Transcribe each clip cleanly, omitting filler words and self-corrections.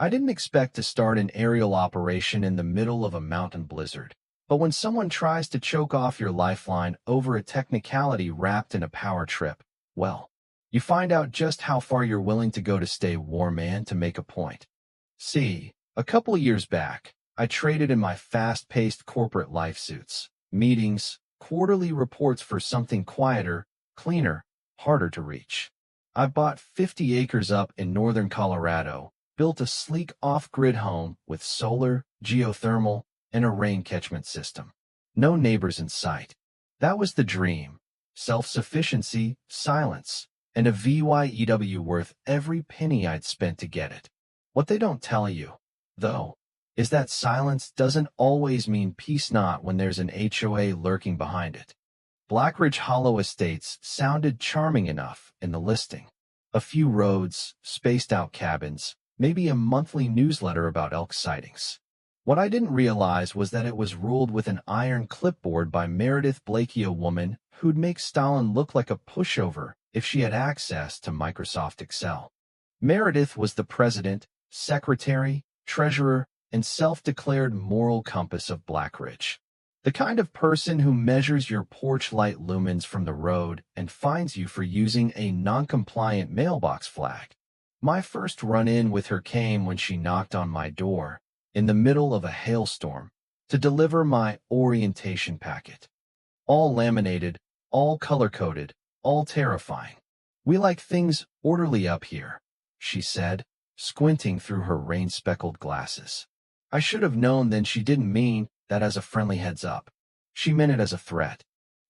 I didn't expect to start an aerial operation in the middle of a mountain blizzard. But when someone tries to choke off your lifeline over a technicality wrapped in a power trip, well, you find out just how far you're willing to go to stay warm and to make a point. See, a couple of years back, I traded in my fast-paced corporate life suits, meetings, quarterly reports for something quieter, cleaner, harder to reach. I bought 50 acres up in northern Colorado, built a sleek off-grid home with solar, geothermal, and a rain catchment system. No neighbors in sight. That was the dream. Self-sufficiency, silence, and a VYEW worth every penny I'd spent to get it. What they don't tell you, though, is that silence doesn't always mean peace, not when there's an HOA lurking behind it. Blackridge Hollow Estates sounded charming enough in the listing. A few roads, spaced-out cabins, maybe a monthly newsletter about elk sightings. What I didn't realize was that it was ruled with an iron clipboard by Meredith Blakey, a woman who'd make Stalin look like a pushover if she had access to Microsoft Excel. Meredith was the president, secretary, treasurer, and self-declared moral compass of Blackridge. The kind of person who measures your porch light lumens from the road and fines you for using a non-compliant mailbox flag. My first run-in with her came when she knocked on my door, in the middle of a hailstorm, to deliver my orientation packet. All laminated, all color-coded, all terrifying. "We like things orderly up here," she said, squinting through her rain-speckled glasses. I should have known then she didn't mean that as a friendly heads-up. She meant it as a threat.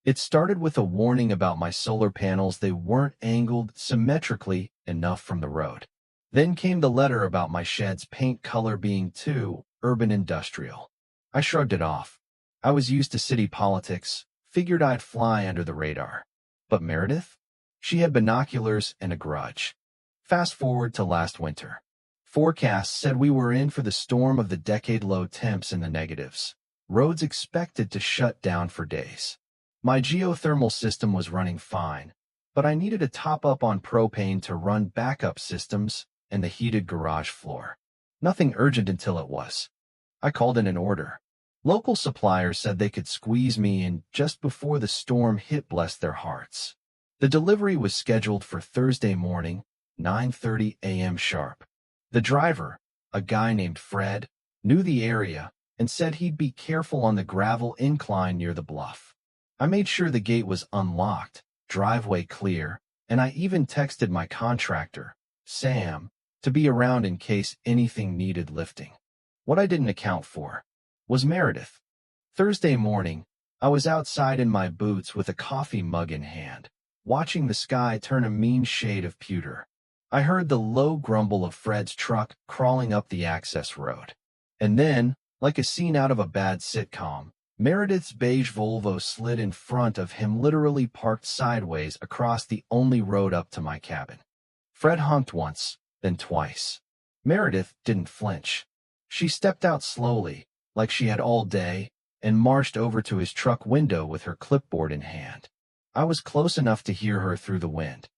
It started with a warning about my solar panels. They weren't angled symmetrically enough from the road. Then came the letter about my shed's paint color being too urban industrial. I shrugged it off. I was used to city politics, figured I'd fly under the radar. But Meredith? She had binoculars and a grudge. Fast forward to last winter. Forecasts said we were in for the storm of the decade, low temps in the negatives. Roads expected to shut down for days. My geothermal system was running fine, but I needed a top-up on propane to run backup systems and the heated garage floor. Nothing urgent until it was. I called in an order. Local suppliers said they could squeeze me in just before the storm hit, bless their hearts. The delivery was scheduled for Thursday morning, 9:30 a.m. sharp. The driver, a guy named Fred, knew the area and said he'd be careful on the gravel incline near the bluff. I made sure the gate was unlocked, driveway clear, and I even texted my contractor, Sam, to be around in case anything needed lifting. What I didn't account for was Meredith. Thursday morning, I was outside in my boots with a coffee mug in hand, watching the sky turn a mean shade of pewter. I heard the low grumble of Fred's truck crawling up the access road. And then, like a scene out of a bad sitcom, Meredith's beige Volvo slid in front of him, literally parked sideways across the only road up to my cabin. Fred honked once, then twice. Meredith didn't flinch. She stepped out slowly, like she had all day, and marched over to his truck window with her clipboard in hand. I was close enough to hear her through the wind.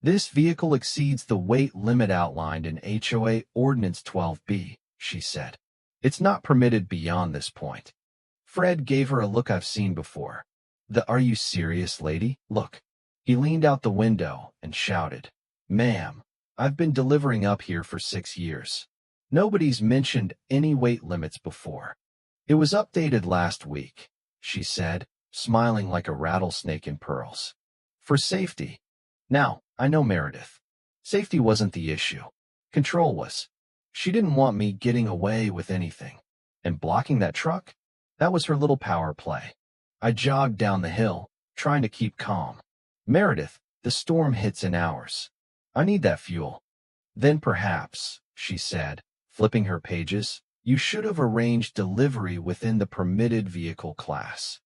"This vehicle exceeds the weight limit outlined in HOA Ordinance 12B, she said. "It's not permitted beyond this point." Fred gave her a look I've seen before. "Are you serious, lady? Look." He leaned out the window and shouted, "Ma'am, I've been delivering up here for 6 years. Nobody's mentioned any weight limits before. It was updated last week," she said, smiling like a rattlesnake in pearls. "For safety." Now, I know Meredith. Safety wasn't the issue. Control was. She didn't want me getting away with anything. And blocking that truck? That was her little power play. I jogged down the hill, trying to keep calm. "Meredith, the storm hits in hours. I need that fuel." "Then perhaps," she said, flipping her pages, "you should have arranged delivery within the permitted vehicle class."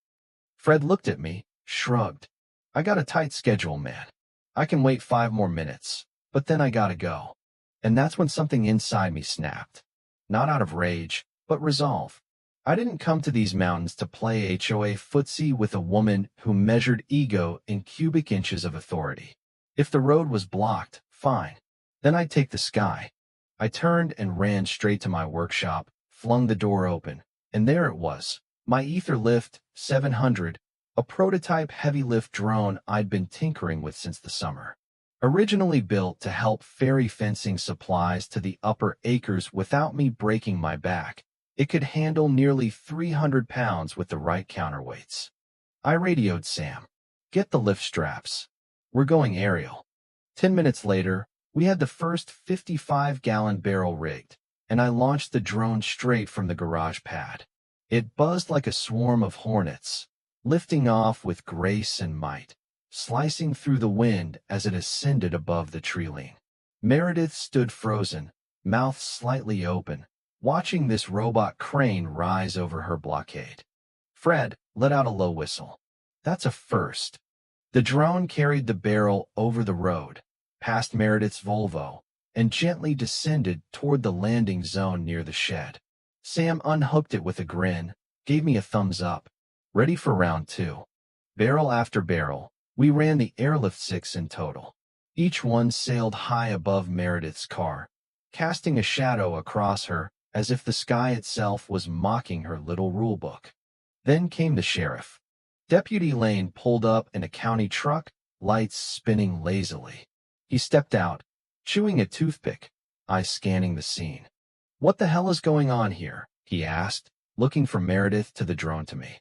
Fred looked at me, shrugged. "I got a tight schedule, man. I can wait 5 more minutes, but then I gotta go." And that's when something inside me snapped. Not out of rage, but resolve. I didn't come to these mountains to play HOA footsie with a woman who measured ego in cubic inches of authority. If the road was blocked, fine. Then I'd take the sky. I turned and ran straight to my workshop, flung the door open, and there it was, my Ether Lift 700, a prototype heavy-lift drone I'd been tinkering with since the summer. Originally built to help ferry fencing supplies to the upper acres without me breaking my back, it could handle nearly 300 pounds with the right counterweights. I radioed Sam. Get the lift straps. We're going aerial. 10 minutes later, we had the first 55-gallon barrel rigged, and I launched the drone straight from the garage pad. It buzzed like a swarm of hornets, lifting off with grace and might, slicing through the wind as it ascended above the tree line. Meredith stood frozen, mouth slightly open, watching this robot crane rise over her blockade. Fred let out a low whistle. That's a first. The drone carried the barrel over the road, past Meredith's Volvo, and gently descended toward the landing zone near the shed. Sam unhooked it with a grin, gave me a thumbs up. Ready for round 2. Barrel after barrel, we ran the airlift 6 in total. Each one sailed high above Meredith's car, casting a shadow across her as if the sky itself was mocking her little rulebook. Then came the sheriff. Deputy Lane pulled up in a county truck, lights spinning lazily. He stepped out, chewing a toothpick, eyes scanning the scene. What the hell is going on here? He asked, looking from Meredith to the drone to me.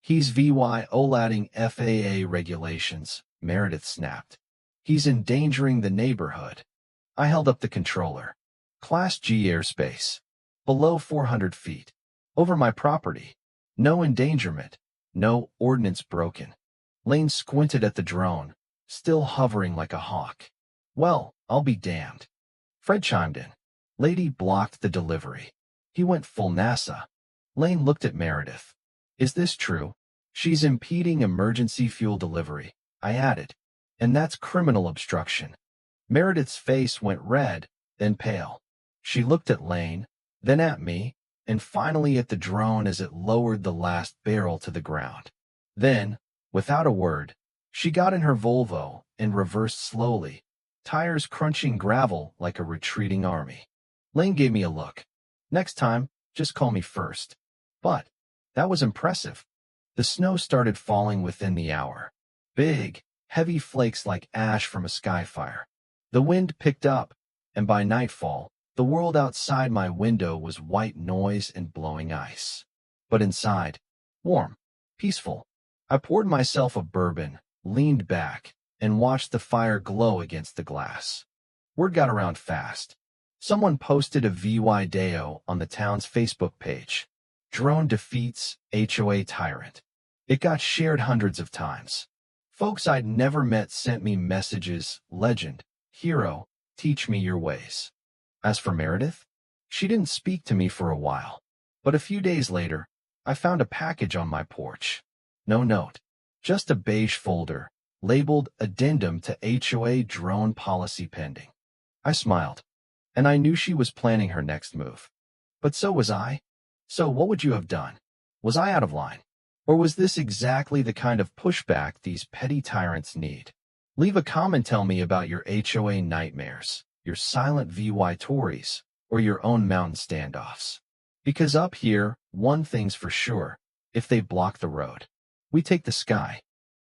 He's violating FAA regulations, Meredith snapped. He's endangering the neighborhood. I held up the controller. Class G airspace. Below 400 feet. Over my property. No endangerment. No ordnance broken. Lane squinted at the drone, still hovering like a hawk. Well, I'll be damned. Fred chimed in. Lady blocked the delivery. He went full NASA. Lane looked at Meredith. Is this true? She's impeding emergency fuel delivery, I added. And that's criminal obstruction. Meredith's face went red, then pale. She looked at Lane, then at me, and finally at the drone as it lowered the last barrel to the ground. Then, without a word, she got in her Volvo and reversed slowly, tires crunching gravel like a retreating army. Lane gave me a look. Next time, just call me first. But that was impressive. The snow started falling within the hour. Big, heavy flakes like ash from a sky fire. The wind picked up, and by nightfall, the world outside my window was white noise and blowing ice. But inside, warm, peaceful. I poured myself a bourbon, leaned back, and watched the fire glow against the glass. Word got around fast. Someone posted a video on the town's Facebook page. Drone defeats HOA tyrant. It got shared hundreds of times. Folks I'd never met sent me messages, legend, hero, teach me your ways. As for Meredith, she didn't speak to me for a while. But a few days later, I found a package on my porch. No note, just a beige folder, labeled Addendum to HOA Drone Policy Pending. I smiled, and I knew she was planning her next move. But so was I. So what would you have done? Was I out of line? Or was this exactly the kind of pushback these petty tyrants need? Leave a comment, tell me about your HOA nightmares, your silent VY Tories, or your own mountain standoffs. Because up here, one thing's for sure, if they block the road, we take the sky.